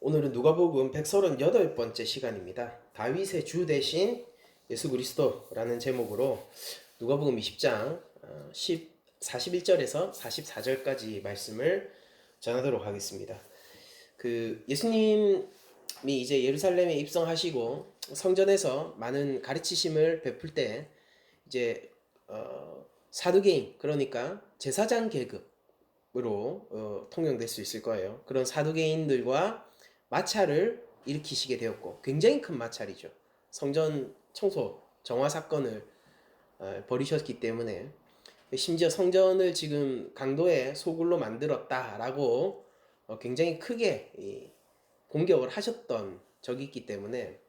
오늘은 누가복음 138번째 시간입니다. 다윗의 주 대신 예수 그리스도라는 제목으로 누가복음 20장 41절에서 44절까지 말씀을 전하도록 하겠습니다. 예수님이 이제 예루살렘에 입성하시고 성전에서 많은 가르치심을 베풀 때 이제 사두개인, 그러니까 제사장 계급으로 통용될 수 있을 거예요. 그런 사두개인들과 마찰을 일으키시게 되었고, 굉장히 큰 마찰이죠. 성전 청소 정화 사건을 벌이셨기 때문에, 심지어 성전을 지금 강도의 소굴로 만들었다라고 굉장히 크게 공격을 하셨던 적이 있기 때문에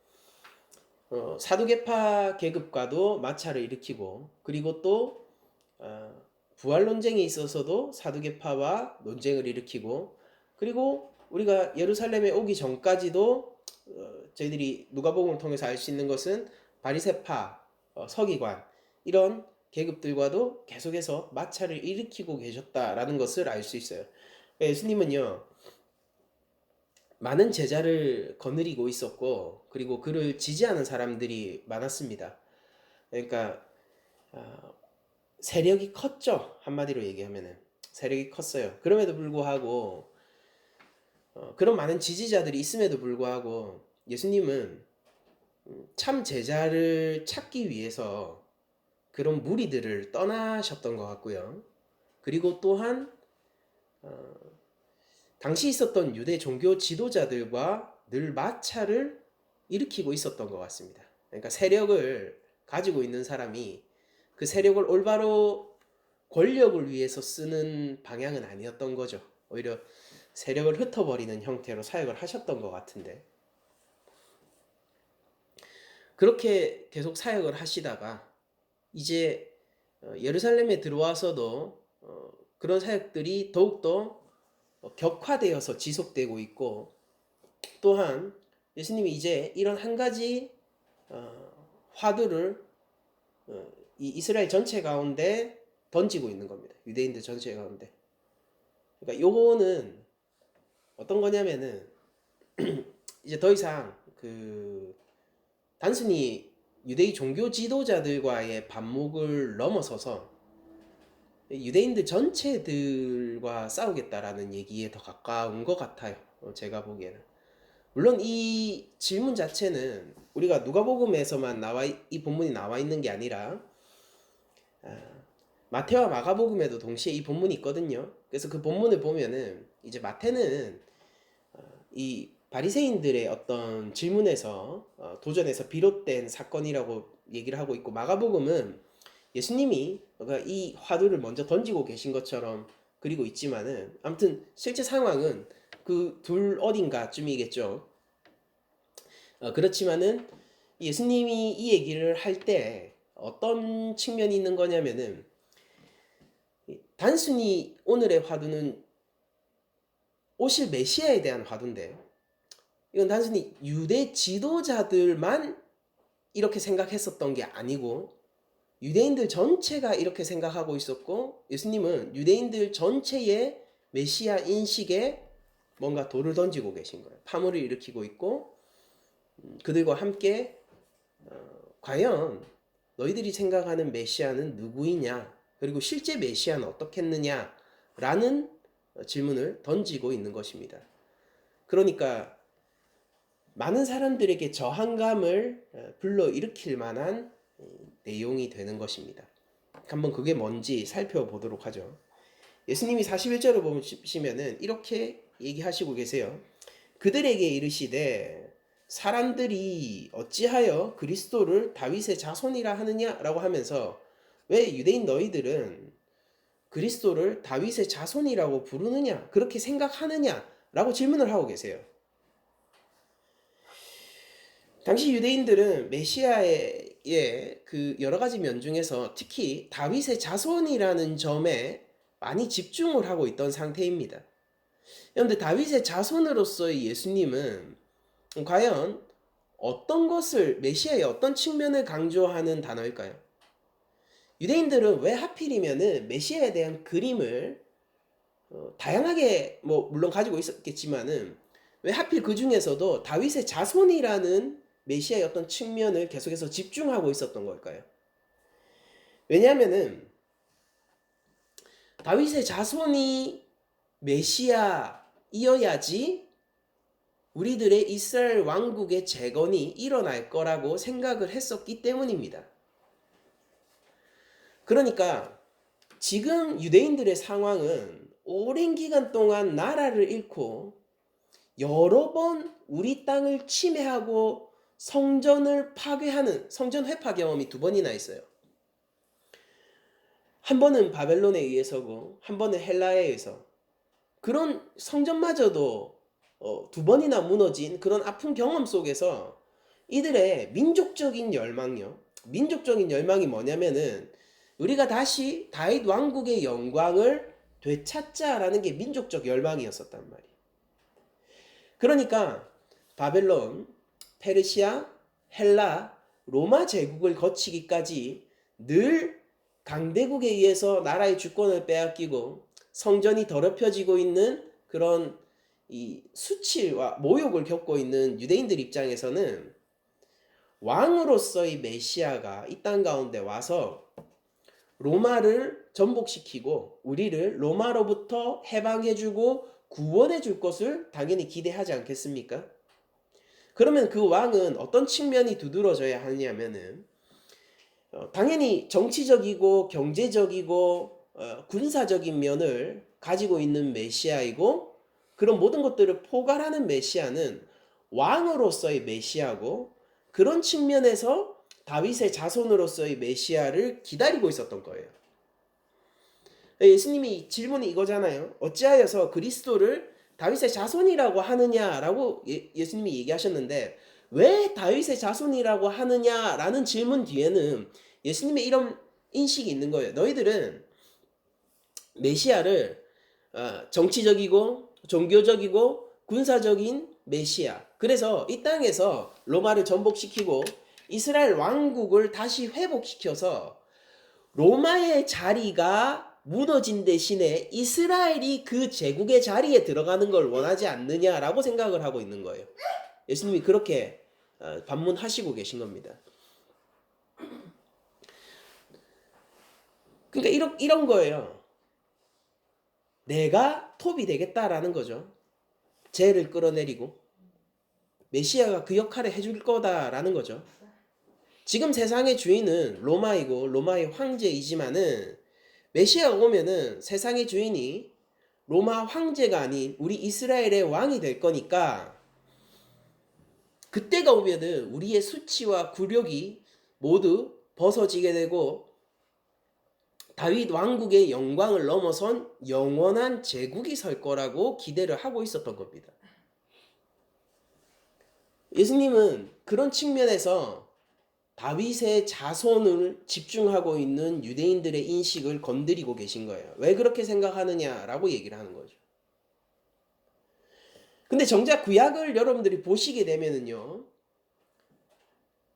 사두개파 계급과도 마찰을 일으키고, 그리고 또 부활 논쟁에 있어서도 사두개파와 논쟁을 일으키고, 그리고 우리가 예루살렘에 오기 전까지도 저희들이 누가복음을 통해서 알 수 있는 것은 바리새파, 서기관, 이런 계급들과도 계속해서 마찰을 일으키고 계셨다라는 것을 알 수 있어요. 예수님은요, 많은 제자를 거느리고 있었고, 그리고 그를 지지하는 사람들이 많았습니다. 그러니까 세력이 컸죠. 한마디로 얘기하면은 세력이 컸어요. 그럼에도 불구하고 그런 많은 지지자들이 있음에도 불구하고 예수님은 참 제자를 찾기 위해서 그런 무리들을 떠나셨던 것 같고요. 그리고 또한 당시 있었던 유대 종교 지도자들과 늘 마찰을 일으키고 있었던 것 같습니다. 그러니까 세력을 가지고 있는 사람이 그 세력을 올바로 권력을 위해서 쓰는 방향은 아니었던 거죠. 오히려 세력을 흩어버리는 형태로 사역을 하셨던 것 같은데, 그렇게 계속 사역을 하시다가 이제 예루살렘에 들어와서도 그런 사역들이 더욱더 격화되어서 지속되고 있고, 또한 예수님이 이제 이런 한 가지 화두를 이 이스라엘 전체 가운데 던지고 있는 겁니다. 유대인들 전체 가운데. 그러니까 요거는 어떤 거냐면은 이제 더 이상 단순히 유대인 종교 지도자들과의 반목을 넘어서서 유대인들 전체들과 싸우겠다라는 얘기에 더 가까운 것 같아요. 제가 보기에는. 물론 이 질문 자체는 우리가 누가복음에서만 이 본문이 나와 있는 게 아니라 마태와 마가복음에도 동시에 이 본문이 있거든요. 그래서 그 본문을 보면은 이제 마태는 이 바리새인들의 어떤 질문에서 도전에서 비롯된 사건이라고 얘기를 하고 있고, 마가복음은 예수님이 이 화두를 먼저 던지고 계신 것처럼 그리고 있지만은, 아무튼 실제 상황은 그 둘 어딘가쯤이겠죠. 그렇지만은 예수님이 이 얘기를 할 때 어떤 측면이 있는 거냐면은, 단순히 오늘의 화두는 오실 메시아에 대한 화두인데, 이건 단순히 유대 지도자들만 이렇게 생각했었던 게 아니고 유대인들 전체가 이렇게 생각하고 있었고, 예수님은 유대인들 전체의 메시아 인식에 뭔가 돌을 던지고 계신 거예요. 파문을 일으키고 있고, 그들과 함께 과연 너희들이 생각하는 메시아는 누구이냐, 그리고 실제 메시아는 어떻겠느냐라는 질문을 던지고 있는 것입니다. 그러니까 많은 사람들에게 저항감을 불러일으킬 만한 내용이 되는 것입니다. 한번 그게 뭔지 살펴보도록 하죠. 예수님이 41절을 보시면은 이렇게 얘기하시고 계세요. 그들에게 이르시되 사람들이 어찌하여 그리스도를 다윗의 자손이라 하느냐라고 하면서, 왜 유대인 너희들은 그리스도를 다윗의 자손이라고 부르느냐, 그렇게 생각하느냐라고 질문을 하고 계세요. 당시 유대인들은 메시아의 그 여러 가지 면 중에서 특히 다윗의 자손이라는 점에 많이 집중을 하고 있던 상태입니다. 그런데 다윗의 자손으로서의 예수님은 과연 어떤 것을, 메시아의 어떤 측면을 강조하는 단어일까요? 유대인들은 왜 하필이면은 메시아에 대한 그림을 다양하게 물론 가지고 있었겠지만은, 왜 하필 그 중에서도 다윗의 자손이라는 메시아의 어떤 측면을 계속해서 집중하고 있었던 걸까요? 왜냐하면은 다윗의 자손이 메시아이어야지 우리들의 이스라엘 왕국의 재건이 일어날 거라고 생각을 했었기 때문입니다. 그러니까 지금 유대인들의 상황은 오랜 기간 동안 나라를 잃고 여러 번 우리 땅을 침해하고 성전을 파괴하는 성전 회파 경험이 두 번이나 있어요. 한 번은 바벨론에 의해서고 한 번은 헬라에 의해서. 그런 성전마저도 두 번이나 무너진 그런 아픈 경험 속에서 이들의 민족적인 열망요. 민족적인 열망이 뭐냐면은 우리가 다시 다윗 왕국의 영광을 되찾자라는 게 민족적 열망이었었단 말이에요. 그러니까 바벨론, 페르시아, 헬라, 로마 제국을 거치기까지 늘 강대국에 의해서 나라의 주권을 빼앗기고 성전이 더럽혀지고 있는 그런 이 수치와 모욕을 겪고 있는 유대인들 입장에서는 왕으로서의 메시아가 이 땅 가운데 와서 로마를 전복시키고 우리를 로마로부터 해방해주고 구원해줄 것을 당연히 기대하지 않겠습니까? 그러면 그 왕은 어떤 측면이 두드러져야 하냐면은 당연히 정치적이고 경제적이고 군사적인 면을 가지고 있는 메시아이고 그런 모든 것들을 포괄하는 메시아는 왕으로서의 메시아고 그런 측면에서 다윗의 자손으로서의 메시아를 기다리고 있었던 거예요. 예수님이 질문이 이거잖아요. 어찌하여서 그리스도를 다윗의 자손이라고 하느냐라고 예수님이 얘기하셨는데 왜 다윗의 자손이라고 하느냐라는 질문 뒤에는 예수님의 이런 인식이 있는 거예요. 너희들은 메시아를 정치적이고 종교적이고 군사적인 메시아. 그래서 이 땅에서 로마를 전복시키고 이스라엘 왕국을 다시 회복시켜서 로마의 자리가 무너진 대신에 이스라엘이 그 제국의 자리에 들어가는 걸 원하지 않느냐라고 생각을 하고 있는 거예요. 예수님이 그렇게 반문하시고 계신 겁니다. 그러니까 이런 거예요. 내가 톱이 되겠다라는 거죠. 죄를 끌어내리고 메시아가 그 역할을 해줄 거다라는 거죠. 지금 세상의 주인은 로마이고 로마의 황제이지만은 메시아가 오면은 세상의 주인이 로마 황제가 아닌 우리 이스라엘의 왕이 될 거니까 그때가 오면은 우리의 수치와 굴욕이 모두 벗어지게 되고 다윗 왕국의 영광을 넘어선 영원한 제국이 설 거라고 기대를 하고 있었던 겁니다. 예수님은 그런 측면에서 다윗의 자손을 집중하고 있는 유대인들의 인식을 건드리고 계신 거예요. 왜 그렇게 생각하느냐라고 얘기를 하는 거죠. 근데 정작 구약을 여러분들이 보시게 되면은요.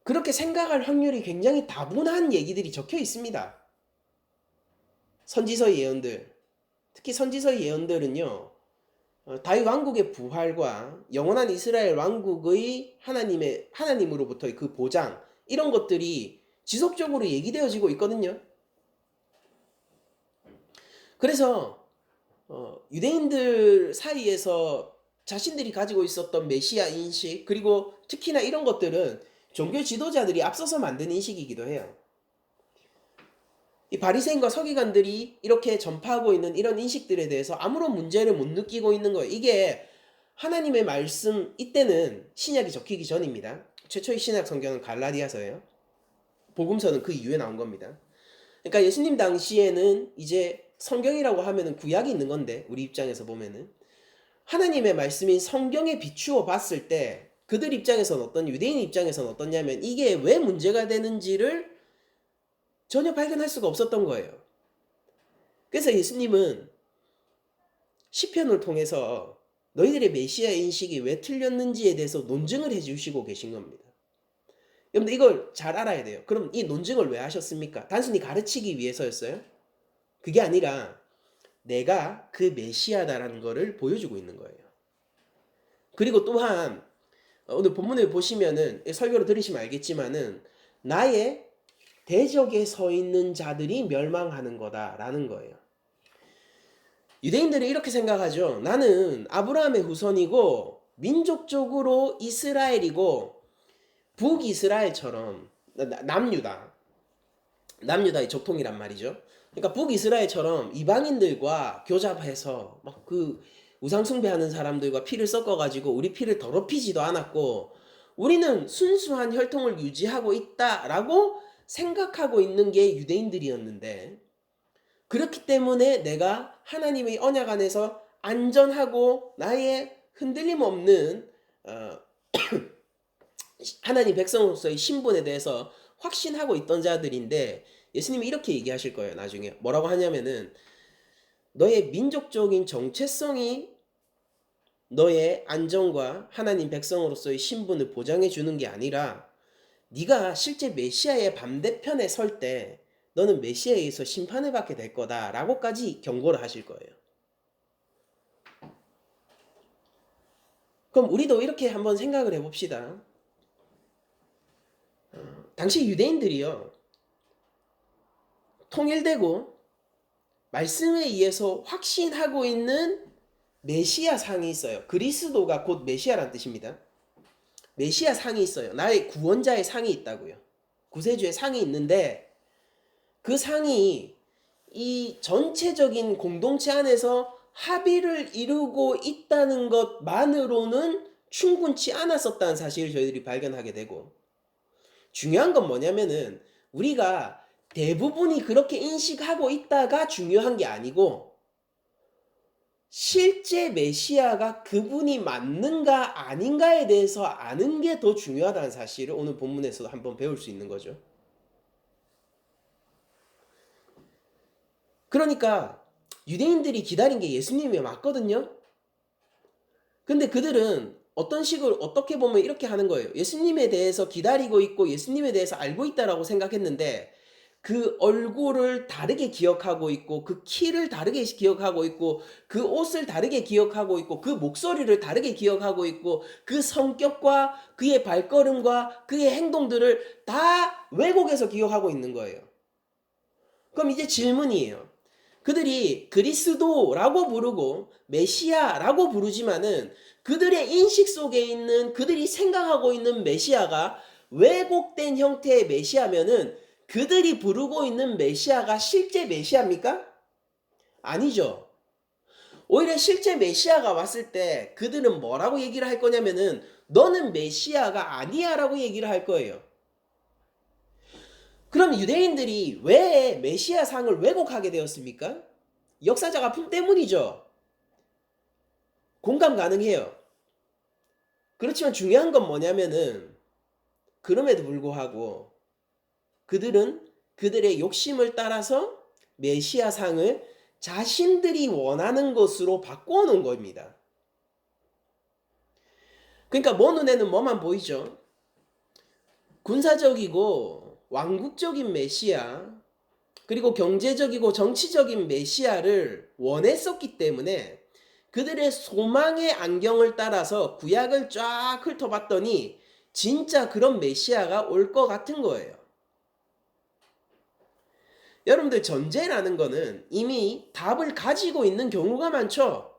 그렇게 생각할 확률이 굉장히 다분한 얘기들이 적혀 있습니다. 선지서 예언들, 특히 선지서 예언들은요. 다윗 왕국의 부활과 영원한 이스라엘 왕국의 하나님으로부터의 그 보장 이런 것들이 지속적으로 얘기되어지고 있거든요. 그래서 유대인들 사이에서 자신들이 가지고 있었던 메시아 인식 그리고 특히나 이런 것들은 종교 지도자들이 앞서서 만든 인식이기도 해요. 이 바리새인과 서기관들이 이렇게 전파하고 있는 이런 인식들에 대해서 아무런 문제를 못 느끼고 있는 거예요. 이게 하나님의 말씀 이때는 신약이 적히기 전입니다. 최초의 신약 성경은 갈라디아서예요. 복음서는 그 이후에 나온 겁니다. 그러니까 예수님 당시에는 이제 성경이라고 하면은 구약이 있는 건데 우리 입장에서 보면은 하나님의 말씀인 성경에 비추어 봤을 때 그들 입장에서는 유대인 입장에서는 어떻냐면 이게 왜 문제가 되는지를 전혀 발견할 수가 없었던 거예요. 그래서 예수님은 시편을 통해서 너희들의 메시아 인식이 왜 틀렸는지에 대해서 논증을 해주시고 계신 겁니다. 여러분들 이걸 잘 알아야 돼요. 그럼 이 논증을 왜 하셨습니까? 단순히 가르치기 위해서였어요? 그게 아니라 내가 그 메시아다라는 거를 보여주고 있는 거예요. 그리고 또한 오늘 본문을 보시면은 설교를 들으시면 알겠지만은 나의 대적에 서 있는 자들이 멸망하는 거다라는 거예요. 유대인들은 이렇게 생각하죠. 나는 아브라함의 후손이고 민족적으로 이스라엘이고 북이스라엘처럼 남유다의 족통이란 말이죠. 그러니까 북이스라엘처럼 이방인들과 교잡해서 막 그 우상숭배하는 사람들과 피를 섞어가지고 우리 피를 더럽히지도 않았고 우리는 순수한 혈통을 유지하고 있다라고 생각하고 있는 게 유대인들이었는데 그렇기 때문에 내가 하나님의 언약 안에서 안전하고 나의 흔들림 없는 하나님 백성으로서의 신분에 대해서 확신하고 있던 자들인데 예수님이 이렇게 얘기하실 거예요. 나중에 뭐라고 하냐면은 너의 민족적인 정체성이 너의 안전과 하나님 백성으로서의 신분을 보장해 주는 게 아니라 네가 실제 메시아의 반대편에 설 때 너는 메시아에 의해서 심판을 받게 될 거다라고까지 경고를 하실 거예요. 그럼 우리도 이렇게 한번 생각을 해봅시다. 당시 유대인들이요, 통일되고 말씀에 의해서 확신하고 있는 메시아 상이 있어요. 그리스도가 곧 메시아란 뜻입니다. 메시아 상이 있어요. 나의 구원자의 상이 있다고요. 구세주의 상이 있는데 그 상이 이 전체적인 공동체 안에서 합의를 이루고 있다는 것만으로는 충분치 않았었다는 사실을 저희들이 발견하게 되고 중요한 건 뭐냐면은 우리가 대부분이 그렇게 인식하고 있다가 중요한 게 아니고 실제 메시아가 그분이 맞는가 아닌가에 대해서 아는 게 더 중요하다는 사실을 오늘 본문에서도 한번 배울 수 있는 거죠. 그러니까 유대인들이 기다린 게 예수님이 맞거든요. 근데 그들은 어떤 식으로 어떻게 보면 이렇게 하는 거예요. 예수님에 대해서 기다리고 있고 예수님에 대해서 알고 있다라고 생각했는데 그 얼굴을 다르게 기억하고 있고 그 키를 다르게 기억하고 있고 그 옷을 다르게 기억하고 있고 그 목소리를 다르게 기억하고 있고 그 성격과 그의 발걸음과 그의 행동들을 다 왜곡해서 기억하고 있는 거예요. 그럼 이제 질문이에요. 그들이 그리스도라고 부르고 메시아라고 부르지만은 그들의 인식 속에 있는 그들이 생각하고 있는 메시아가 왜곡된 형태의 메시아면은 그들이 부르고 있는 메시아가 실제 메시아입니까? 아니죠. 오히려 실제 메시아가 왔을 때 그들은 뭐라고 얘기를 할 거냐면은 너는 메시아가 아니야라고 얘기를 할 거예요. 그럼 유대인들이 왜 메시아 상을 왜곡하게 되었습니까? 역사적 아픔 때문이죠. 공감 가능해요. 그렇지만 중요한 건 뭐냐면은 그럼에도 불구하고 그들은 그들의 욕심을 따라서 메시아 상을 자신들이 원하는 것으로 바꿔놓은 겁니다. 그러니까 뭐 눈에는 뭐만 보이죠? 군사적이고 왕국적인 메시아 그리고 경제적이고 정치적인 메시아를 원했었기 때문에 그들의 소망의 안경을 따라서 구약을 쫙 훑어봤더니 진짜 그런 메시아가 올 것 같은 거예요. 여러분들 전제라는 거는 이미 답을 가지고 있는 경우가 많죠.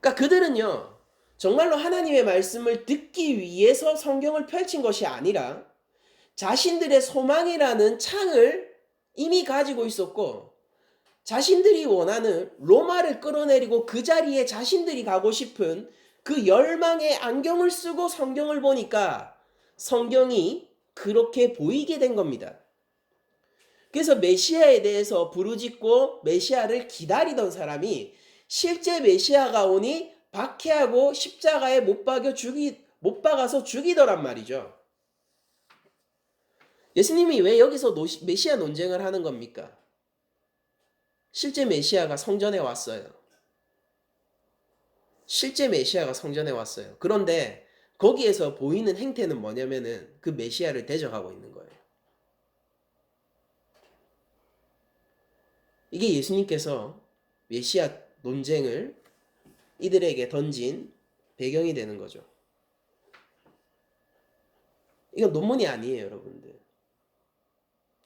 그러니까 그들은요, 정말로 하나님의 말씀을 듣기 위해서 성경을 펼친 것이 아니라 자신들의 소망이라는 창을 이미 가지고 있었고 자신들이 원하는 로마를 끌어내리고 그 자리에 자신들이 가고 싶은 그 열망의 안경을 쓰고 성경을 보니까 성경이 그렇게 보이게 된 겁니다. 그래서 메시아에 대해서 부르짖고 메시아를 기다리던 사람이 실제 메시아가 오니 박해하고 십자가에 못 박아서 죽이더란 말이죠. 예수님이 왜 여기서 메시아 논쟁을 하는 겁니까? 실제 메시아가 성전에 왔어요. 실제 메시아가 성전에 왔어요. 그런데 거기에서 보이는 행태는 뭐냐면은 그 메시아를 대적하고 있는 거예요. 이게 예수님께서 메시아 논쟁을 이들에게 던진 배경이 되는 거죠. 이건 논문이 아니에요, 여러분들.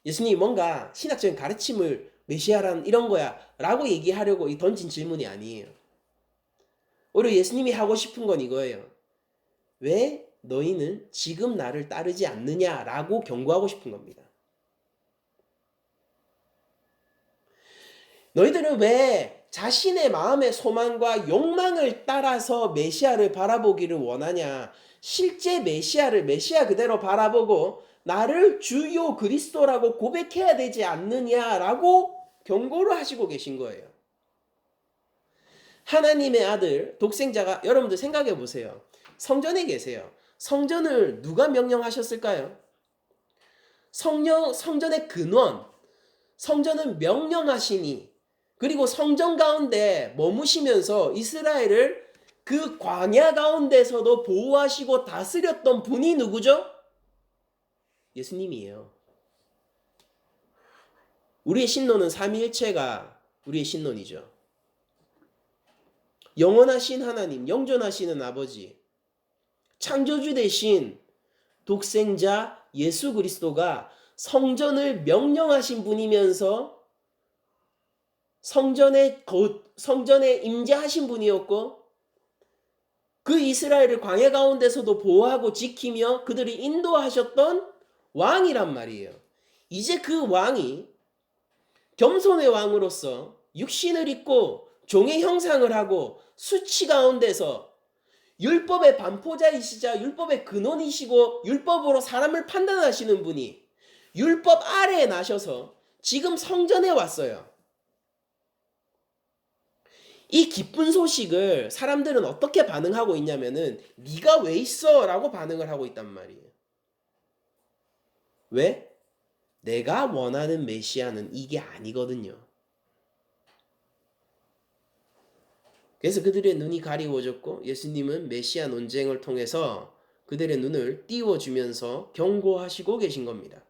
예수님이 뭔가 신학적인 가르침을 메시아란 이런 거야 라고 얘기하려고 이 던진 질문이 아니에요. 오히려 예수님이 하고 싶은 건 이거예요. 왜 너희는 지금 나를 따르지 않느냐라고 경고하고 싶은 겁니다. 너희들은 왜 자신의 마음의 소망과 욕망을 따라서 메시아를 바라보기를 원하냐? 실제 메시아를 메시아 그대로 바라보고 나를 주요 그리스도라고 고백해야 되지 않느냐라고 경고를 하시고 계신 거예요. 하나님의 아들 독생자가, 여러분들 생각해 보세요. 성전에 계세요. 성전을 누가 명령하셨을까요? 성전의 근원, 성전은 명령하시니, 그리고 성전 가운데 머무시면서 이스라엘을 그 광야 가운데서도 보호하시고 다스렸던 분이 누구죠? 예수님이에요. 우리의 신론은 삼위일체가 우리의 신론이죠. 영원하신 하나님, 영존하시는 아버지, 창조주 대신 독생자 예수 그리스도가 성전을 명령하신 분이면서 성전에 임재하신 분이었고, 그 이스라엘을 광야 가운데서도 보호하고 지키며 그들이 인도하셨던 왕이란 말이에요. 이제 그 왕이 겸손의 왕으로서 육신을 입고 종의 형상을 하고 수치 가운데서 율법의 반포자이시자 율법의 근원이시고 율법으로 사람을 판단하시는 분이 율법 아래에 나셔서 지금 성전에 왔어요. 이 기쁜 소식을 사람들은 어떻게 반응하고 있냐면은 네가 왜 있어? 라고 반응을 하고 있단 말이에요. 왜? 내가 원하는 메시아는 이게 아니거든요. 그래서 그들의 눈이 가리워졌고 예수님은 메시아 논쟁을 통해서 그들의 눈을 띄워주면서 경고하시고 계신 겁니다.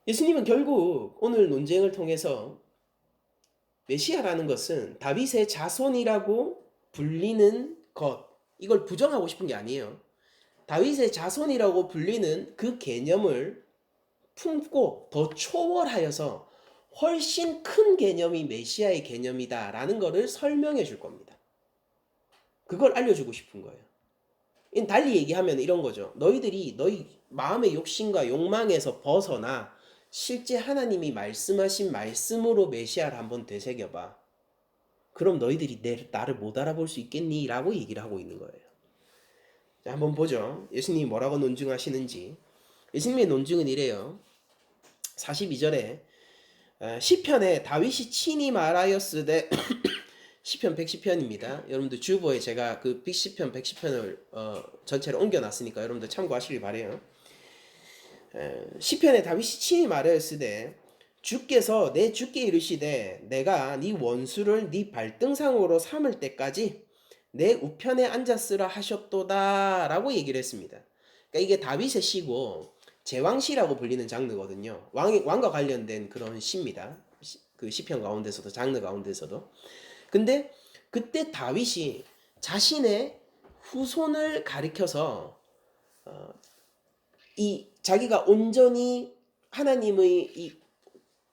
예수님은 결국 오늘 논쟁을 통해서 메시아라는 것은 다윗의 자손이라고 불리는 것, 이걸 부정하고 싶은 게 아니에요. 다윗의 자손이라고 불리는 그 개념을 품고 더 초월하여서 훨씬 큰 개념이 메시아의 개념이다라는 것을 설명해 줄 겁니다. 그걸 알려주고 싶은 거예요. 달리 얘기하면 이런 거죠. 너희들이 너희 마음의 욕심과 욕망에서 벗어나 실제 하나님이 말씀하신 말씀으로 메시아를 한번 되새겨봐. 그럼 너희들이 나를 못 알아볼 수 있겠니? 라고 얘기를 하고 있는 거예요. 자, 한번 보죠. 예수님이 뭐라고 논증하시는지. 예수님의 논증은 이래요. 42절에 시편에 다윗이 친히 말하였으되 시편 110편입니다. 여러분들 주보에 제가 그 시편 110편을 전체를 옮겨놨으니까 여러분들 참고하시길 바래요. 시편에 다윗이 친히 말하였으되 주께서 내 주께 이르시되 내가 네 원수를 네 발등상으로 삼을 때까지 내 우편에 앉았으라 하셨도다 라고 얘기를 했습니다. 그러니까 이게 다윗의 시고 제왕시라고 불리는 장르거든요. 왕과 관련된 그런 시입니다. 그 시편 가운데서도 장르 가운데서도. 근데 그때 다윗이 자신의 후손을 가리켜서 이 자기가 온전히 하나님의 이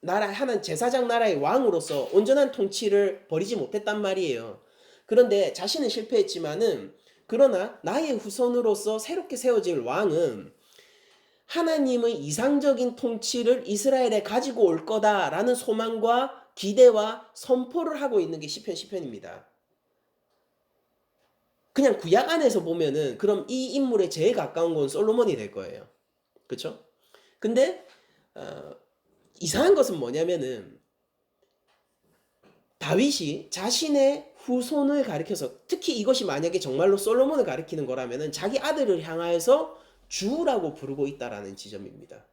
나라 하나님 제사장 나라의 왕으로서 온전한 통치를 벌이지 못했단 말이에요. 그런데 자신은 실패했지만은 그러나 나의 후손으로서 새롭게 세워질 왕은 하나님의 이상적인 통치를 이스라엘에 가지고 올 거다라는 소망과 기대와 선포를 하고 있는 게 시편입니다. 그냥 구약 안에서 보면은 그럼 이 인물에 제일 가까운 건 솔로몬이 될 거예요. 그렇죠? 근데 이상한 것은 뭐냐면은 다윗이 자신의 후손을 가리켜서, 특히 이것이 만약에 정말로 솔로몬을 가리키는 거라면은 자기 아들을 향하여서 주라고 부르고 있다라는 지점입니다.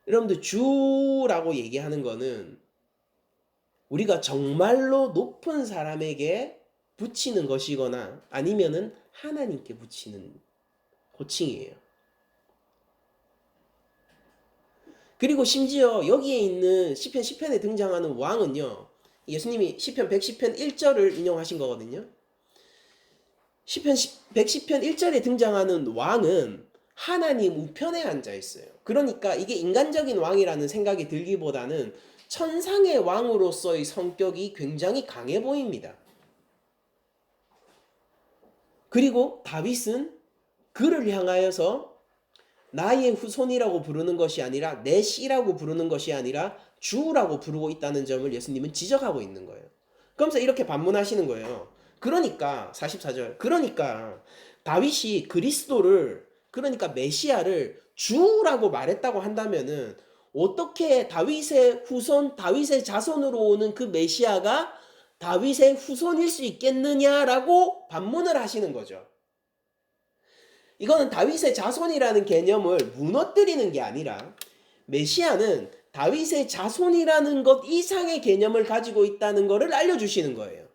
여러분들 주라고 얘기하는 거는 우리가 정말로 높은 사람에게 붙이는 것이거나 아니면은 하나님께 붙이는 호칭이에요. 그리고 심지어 여기에 있는 시편 10편에 등장하는 왕은요. 예수님이 시편 110편 1절을 인용하신 거거든요. 시편 110편 1절에 등장하는 왕은 하나님 우편에 앉아 있어요. 그러니까 이게 인간적인 왕이라는 생각이 들기보다는 천상의 왕으로서의 성격이 굉장히 강해 보입니다. 그리고 다윗은 그를 향하여서 나의 후손이라고 부르는 것이 아니라 내 씨라고 부르는 것이 아니라 주라고 부르고 있다는 점을 예수님은 지적하고 있는 거예요. 그러면서 이렇게 반문하시는 거예요. 그러니까 44절 그러니까 다윗이 그리스도를 그러니까 메시아를 주라고 말했다고 한다면은 어떻게 다윗의 후손 다윗의 자손으로 오는 그 메시아가 다윗의 후손일 수 있겠느냐라고 반문을 하시는 거죠. 이거는 다윗의 자손이라는 개념을 무너뜨리는 게 아니라 메시아는 다윗의 자손이라는 것 이상의 개념을 가지고 있다는 것을 알려주시는 거예요.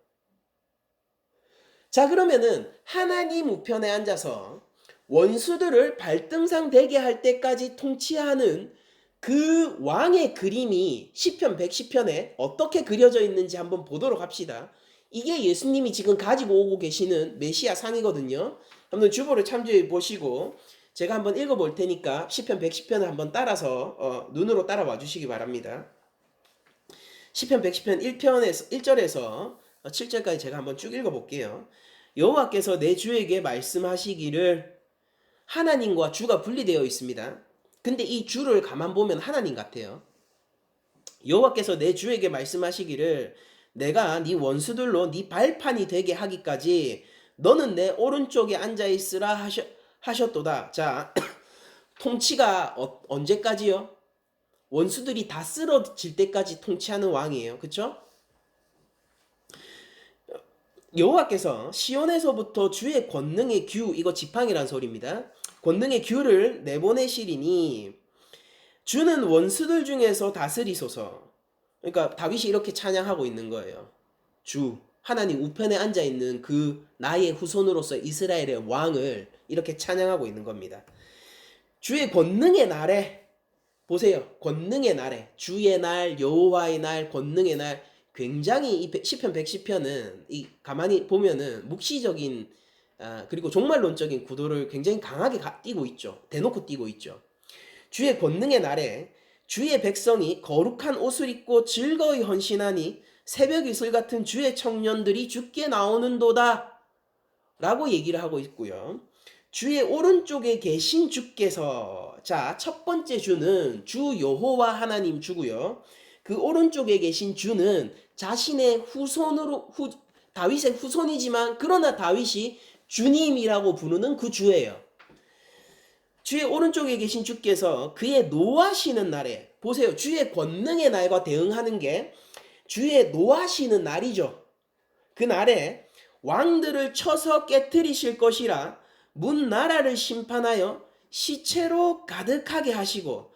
자, 그러면은 하나님 우편에 앉아서 원수들을 발등상 되게 할 때까지 통치하는 그 왕의 그림이 시편 110편에 어떻게 그려져 있는지 한번 보도록 합시다. 이게 예수님이 지금 가지고 오고 계시는 메시아 상이거든요. 한번 주보를 참조해 보시고 제가 한번 읽어볼 테니까 시편 110편을 한번 따라서 눈으로 따라와 주시기 바랍니다. 시편 110편 1편에서 1절에서 7절까지 제가 한번 쭉 읽어볼게요. 여호와께서 내 주에게 말씀하시기를 하나님과 주가 분리되어 있습니다. 근데 이 주를 가만 보면 하나님 같아요. 여호와께서 내 주에게 말씀하시기를 내가 네 원수들로 네 발판이 되게 하기까지 너는 내 오른쪽에 앉아 있으라 하셨도다. 자, 통치가 언제까지요? 원수들이 다 쓰러질 때까지 통치하는 왕이에요. 그렇죠? 여호와께서 시온에서부터 주의 권능의 규, 이거 지팡이란 소리입니다. 권능의 규를 내보내시리니 주는 원수들 중에서 다스리소서. 그러니까 다윗이 이렇게 찬양하고 있는 거예요. 주, 하나님 우편에 앉아 있는 그 나의 후손으로서 이스라엘의 왕을 이렇게 찬양하고 있는 겁니다. 주의 권능의 날에 보세요. 권능의 날에 주의 날, 여호와의 날, 권능의 날 굉장히 이 시편 110편은 이 가만히 보면은 묵시적인 그리고 종말론적인 구도를 굉장히 강하게 띄고 있죠. 대놓고 띄고 있죠. 주의 권능의 날에 주의 백성이 거룩한 옷을 입고 즐거이 헌신하니 새벽 이슬 같은 주의 청년들이 주께 나오는도다 라고 얘기를 하고 있고요. 주의 오른쪽에 계신 주께서 자, 첫 번째 주는 주 여호와 하나님 주고요. 그 오른쪽에 계신 주는 자신의 후손으로 다윗의 후손이지만 그러나 다윗이 주님이라고 부르는 그 주예요. 주의 오른쪽에 계신 주께서 그의 노하시는 날에 보세요. 주의 권능의 날과 대응하는 게 주의 노하시는 날이죠. 그 날에 왕들을 쳐서 깨뜨리실 것이라 문 나라를 심판하여 시체로 가득하게 하시고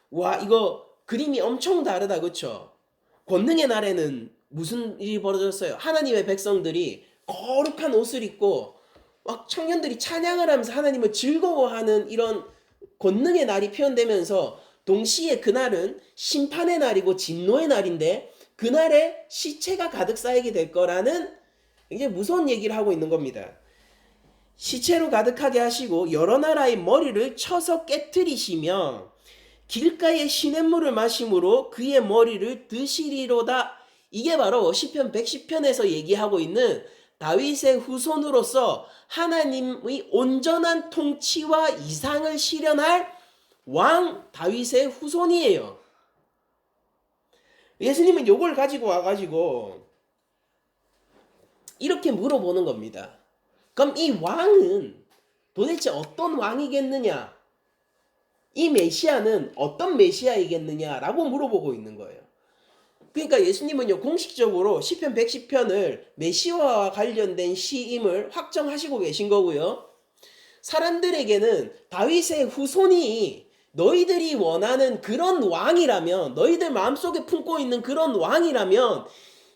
와 이거 그림이 엄청 다르다 그쵸? 권능의 날에는 무슨 일이 벌어졌어요? 하나님의 백성들이 거룩한 옷을 입고 막 청년들이 찬양을 하면서 하나님을 즐거워하는 이런 권능의 날이 표현되면서 동시에 그날은 심판의 날이고 진노의 날인데 그날에 시체가 가득 쌓이게 될 거라는 굉장히 무서운 얘기를 하고 있는 겁니다. 시체로 가득하게 하시고 여러 나라의 머리를 쳐서 깨뜨리시며 길가의 시냇물을 마심으로 그의 머리를 드시리로다. 이게 바로 시편 110편에서 얘기하고 있는 다윗의 후손으로서 하나님의 온전한 통치와 이상을 실현할 왕 다윗의 후손이에요. 예수님은 요걸 가지고 와가지고 이렇게 물어보는 겁니다. 그럼 이 왕은 도대체 어떤 왕이겠느냐? 이 메시아는 어떤 메시아이겠느냐라고 물어보고 있는 거예요. 그러니까 예수님은요 공식적으로 시편 110편을 메시아와 관련된 시임을 확정하시고 계신 거고요. 사람들에게는 다윗의 후손이 너희들이 원하는 그런 왕이라면 너희들 마음속에 품고 있는 그런 왕이라면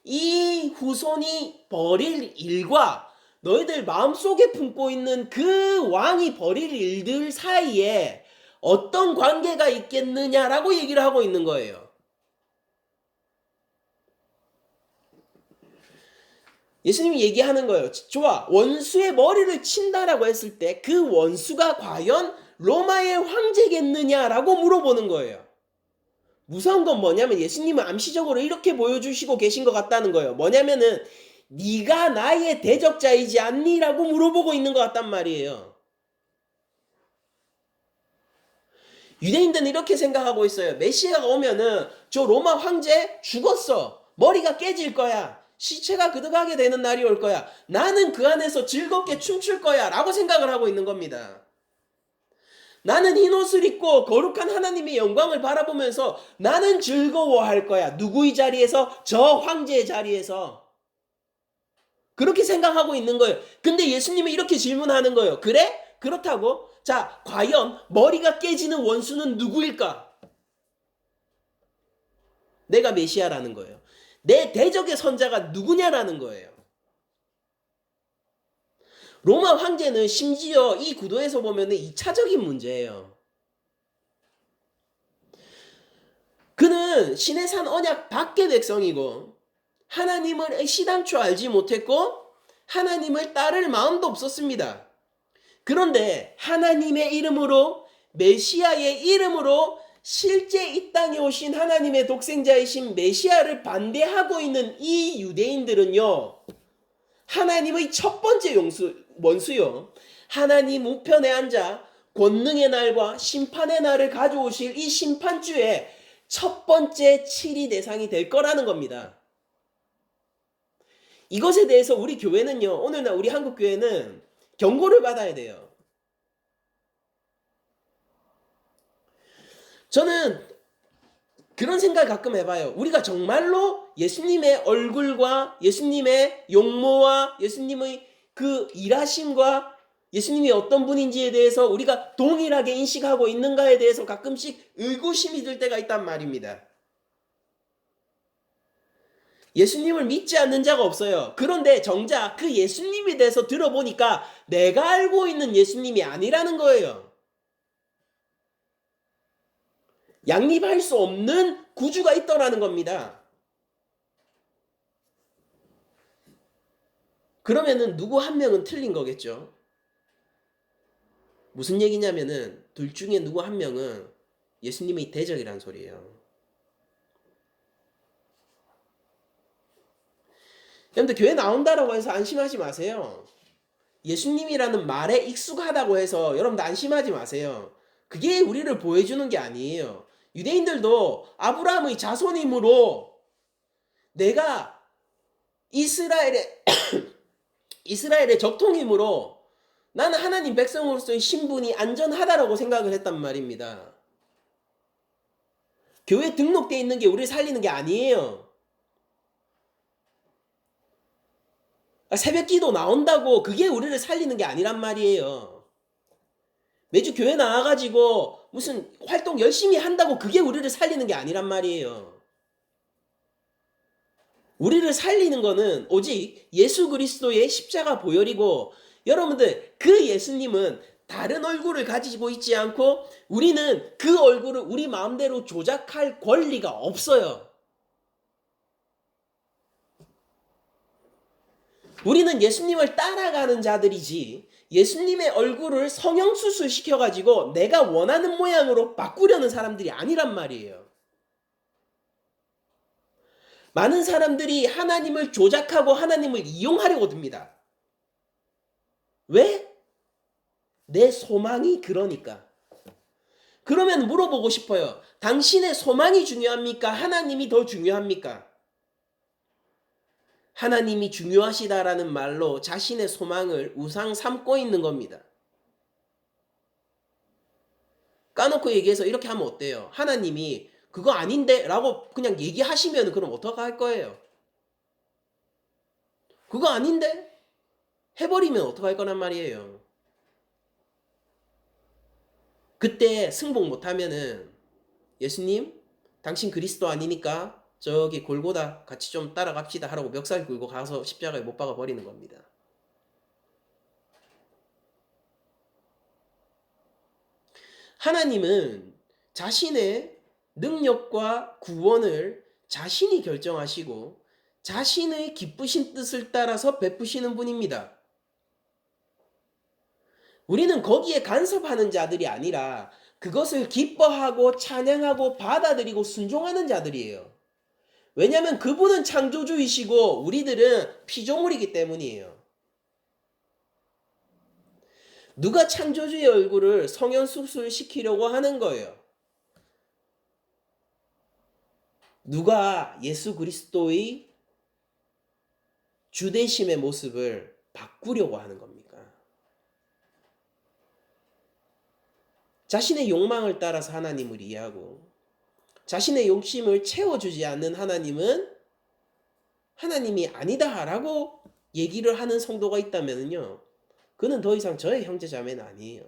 이 후손이 벌일 일과 너희들 마음속에 품고 있는 그 왕이 벌일 일들 사이에 어떤 관계가 있겠느냐라고 얘기를 하고 있는 거예요. 예수님이 얘기하는 거예요. 좋아. 원수의 머리를 친다라고 했을 때 그 원수가 과연 로마의 황제겠느냐라고 물어보는 거예요. 무서운 건 뭐냐면 예수님은 암시적으로 이렇게 보여주시고 계신 것 같다는 거예요. 뭐냐면은 네가 나의 대적자이지 않니? 라고 물어보고 있는 것 같단 말이에요. 유대인들은 이렇게 생각하고 있어요. 메시아가 오면은 저 로마 황제 죽었어. 머리가 깨질 거야. 시체가 그득하게 되는 날이 올 거야. 나는 그 안에서 즐겁게 춤출 거야. 라고 생각을 하고 있는 겁니다. 나는 흰 옷을 입고 거룩한 하나님의 영광을 바라보면서 나는 즐거워할 거야. 누구의 자리에서? 저 황제의 자리에서. 그렇게 생각하고 있는 거예요. 근데 예수님은 이렇게 질문하는 거예요. 그래? 그렇다고? 자, 과연 머리가 깨지는 원수는 누구일까? 내가 메시아라는 거예요. 내 대적의 선자가 누구냐라는 거예요. 로마 황제는 심지어 이 구도에서 보면 2차적인 문제예요. 그는 신의 산 언약 밖의 백성이고 하나님을 시당초 알지 못했고 하나님을 따를 마음도 없었습니다. 그런데 하나님의 이름으로 메시아의 이름으로 실제 이 땅에 오신 하나님의 독생자이신 메시아를 반대하고 있는 이 유대인들은요. 하나님의 첫 번째 원수요. 하나님 우편에 앉아 권능의 날과 심판의 날을 가져오실 이 심판주의 첫 번째 치리 대상이 될 거라는 겁니다. 이것에 대해서 우리 교회는요. 오늘날 우리 한국 교회는 경고를 받아야 돼요. 저는 그런 생각을 가끔 해봐요. 우리가 정말로 예수님의 얼굴과 예수님의 용모와 예수님의 그 일하심과 예수님이 어떤 분인지에 대해서 우리가 동일하게 인식하고 있는가에 대해서 가끔씩 의구심이 들 때가 있단 말입니다. 예수님을 믿지 않는 자가 없어요. 그런데 정작 그 예수님에 대해서 들어보니까 내가 알고 있는 예수님이 아니라는 거예요. 양립할 수 없는 구주가 있더라는 겁니다. 그러면은 누구 한 명은 틀린 거겠죠. 무슨 얘기냐면은 둘 중에 누구 한 명은 예수님의 대적이란 소리예요. 여러분들 교회 나온다라고 해서 안심하지 마세요. 예수님이라는 말에 익숙하다고 해서 여러분들 안심하지 마세요. 그게 우리를 보여주는 게 아니에요. 유대인들도 아브라함의 자손이므로 내가 이스라엘의 이스라엘의 적통이므로 나는 하나님 백성으로서의 신분이 안전하다라고 생각을 했단 말입니다. 교회 등록돼 있는 게 우리를 살리는 게 아니에요. 새벽 기도 나온다고 그게 우리를 살리는 게 아니란 말이에요. 매주 교회 나와가지고 무슨 활동 열심히 한다고 그게 우리를 살리는 게 아니란 말이에요. 우리를 살리는 거는 오직 예수 그리스도의 십자가 보혈이고 여러분들 그 예수님은 다른 얼굴을 가지고 있지 않고 우리는 그 얼굴을 우리 마음대로 조작할 권리가 없어요. 우리는 예수님을 따라가는 자들이지 예수님의 얼굴을 성형수술 시켜가지고 내가 원하는 모양으로 바꾸려는 사람들이 아니란 말이에요. 많은 사람들이 하나님을 조작하고 하나님을 이용하려고 듭니다. 왜? 내 소망이 그러니까. 그러면 물어보고 싶어요. 당신의 소망이 중요합니까? 하나님이 더 중요합니까? 하나님이 중요하시다라는 말로 자신의 소망을 우상 삼고 있는 겁니다. 까놓고 얘기해서 이렇게 하면 어때요? 하나님이 그거 아닌데? 라고 그냥 얘기하시면 그럼 어떡할 거예요? 그거 아닌데? 해버리면 어떡할 거란 말이에요. 그때 승복 못하면은 예수님 당신 그리스도 아니니까 저기 골고다 같이 좀 따라갑시다 하라고 멱살 긁고 가서 십자가에 못 박아 버리는 겁니다. 하나님은 자신의 능력과 구원을 자신이 결정하시고 자신의 기쁘신 뜻을 따라서 베푸시는 분입니다. 우리는 거기에 간섭하는 자들이 아니라 그것을 기뻐하고 찬양하고 받아들이고 순종하는 자들이에요. 왜냐하면 그분은 창조주이시고 우리들은 피조물이기 때문이에요. 누가 창조주의 얼굴을 성형수술시키려고 하는 거예요? 누가 예수 그리스도의 주되심의 모습을 바꾸려고 하는 겁니까? 자신의 욕망을 따라서 하나님을 이해하고 자신의 욕심을 채워주지 않는 하나님은 하나님이 아니다라고 얘기를 하는 성도가 있다면요, 그는 더 이상 저의 형제자매는 아니에요.